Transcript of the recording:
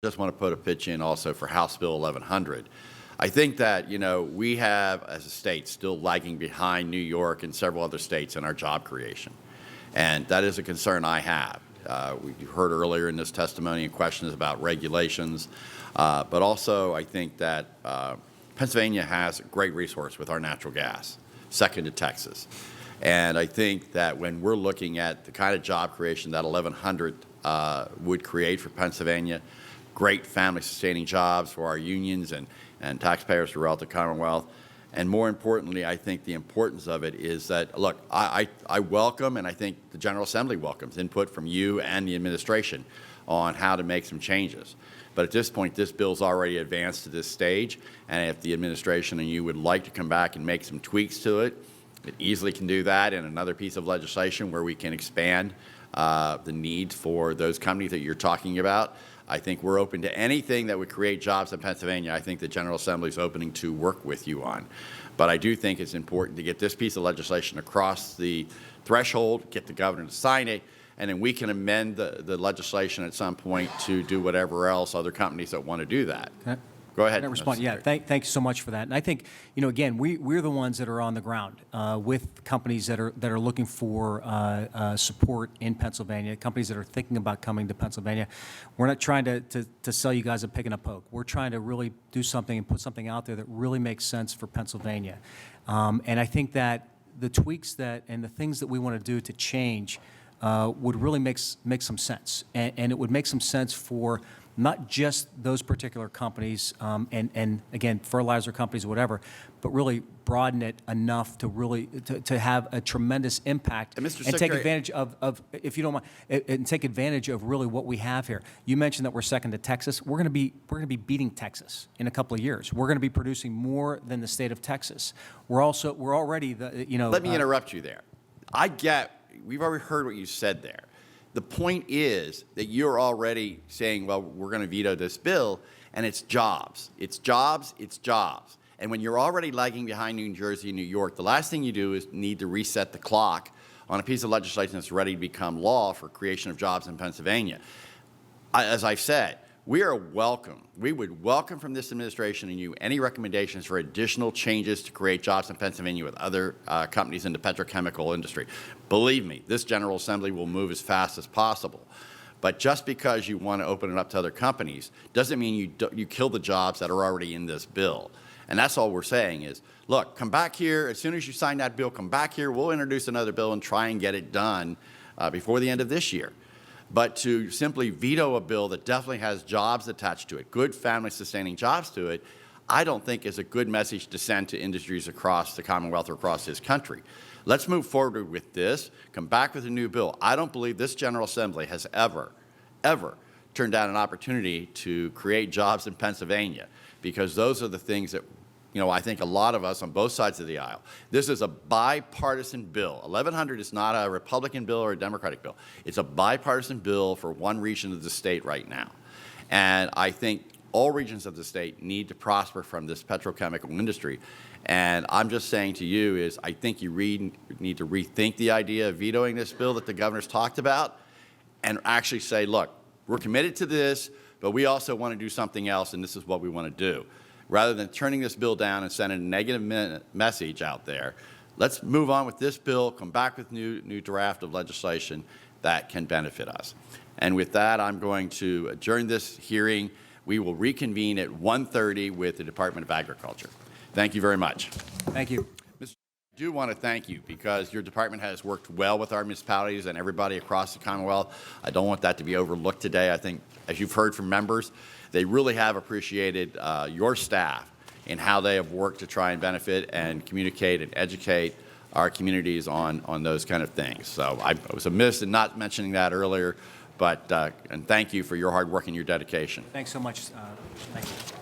just want to put a pitch in also for House Bill 1100. I think that, we have, as a state, still lagging behind New York and several other states in our job creation. And that is a concern I have. We heard earlier in this testimony and questions about regulations, but also I think that Pennsylvania has a great resource with our natural gas, second to Texas. And I think that when we're looking at the kind of job creation that 1100 would create for Pennsylvania, great family-sustaining jobs for our unions and taxpayers throughout the Commonwealth. And more importantly, I think the importance of it is that, look, I welcome, and I think the General Assembly welcomes input from you and the administration on how to make some changes. But at this point, this bill's already advanced to this stage, and if the administration and you would like to come back and make some tweaks to it, it easily can do that in another piece of legislation where we can expand the need for those companies that you're talking about. I think we're open to anything that would create jobs in Pennsylvania. I think the General Assembly is opening to work with you on. But I do think it's important to get this piece of legislation across the threshold, get the governor to sign it, and then we can amend the legislation at some point to do whatever else other companies that want to do that. Okay. Go ahead. Can I respond? Yeah, thank you so much for that. And I think, again, we're the ones that are on the ground with companies that are looking for support in Pennsylvania, companies that are thinking about coming to Pennsylvania. We're not trying to sell you guys a pick and a poke. We're trying to really do something and put something out there that really makes sense for Pennsylvania. And I think that the tweaks and the things that we want to do to change would really make some sense. And it would make some sense for not just those particular companies and again, fertilizer companies, whatever, but really broaden it enough to really to have a tremendous impact and take advantage of, if you don't mind, and take advantage of really what we have here. You mentioned that we're second to Texas. We're going to be beating Texas in a couple of years. We're going to be producing more than the state of Texas. We're already the Let me interrupt you there. We've already heard what you said there. The point is that you're already saying, well, we're going to veto this bill, and it's jobs. It's jobs, it's jobs. And when you're already lagging behind New Jersey and New York, the last thing you do is need to reset the clock on a piece of legislation that's ready to become law for creation of jobs in Pennsylvania. As I've said, we would welcome from this administration and you any recommendations for additional changes to create jobs in Pennsylvania with other companies in the petrochemical industry. Believe me, this General Assembly will move as fast as possible. But just because you want to open it up to other companies doesn't mean you kill the jobs that are already in this bill. And that's all we're saying is, look, come back here. As soon as you sign that bill, come back here. We'll introduce another bill and try and get it done before the end of this year. But to simply veto a bill that definitely has jobs attached to it, good family-sustaining jobs to it, I don't think is a good message to send to industries across the Commonwealth or across this country. Let's move forward with this, come back with a new bill. I don't believe this General Assembly has ever turned down an opportunity to create jobs in Pennsylvania, because those are the things that I think a lot of us on both sides of the aisle. This is a bipartisan bill. 1100 is not a Republican bill or a Democratic bill. It's a bipartisan bill for one region of the state right now. And I think all regions of the state need to prosper from this petrochemical industry. And I'm just saying to you is I think you need to rethink the idea of vetoing this bill that the governor's talked about and actually say, look, we're committed to this, but we also want to do something else, and this is what we want to do. Rather than turning this bill down and sending a negative message out there, let's move on with this bill, come back with new draft of legislation that can benefit us. And with that, I'm going to adjourn this hearing. We will reconvene at 1:30 with the Department of Agriculture. Thank you very much. Thank you. I do want to thank you because your department has worked well with our municipalities and everybody across the Commonwealth. I don't want that to be overlooked today. I think, as you've heard from members, they really have appreciated your staff and how they have worked to try and benefit and communicate and educate our communities on those kind of things. So I was amiss in not mentioning that earlier, but and thank you for your hard work and your dedication. Thanks so much. Thank you.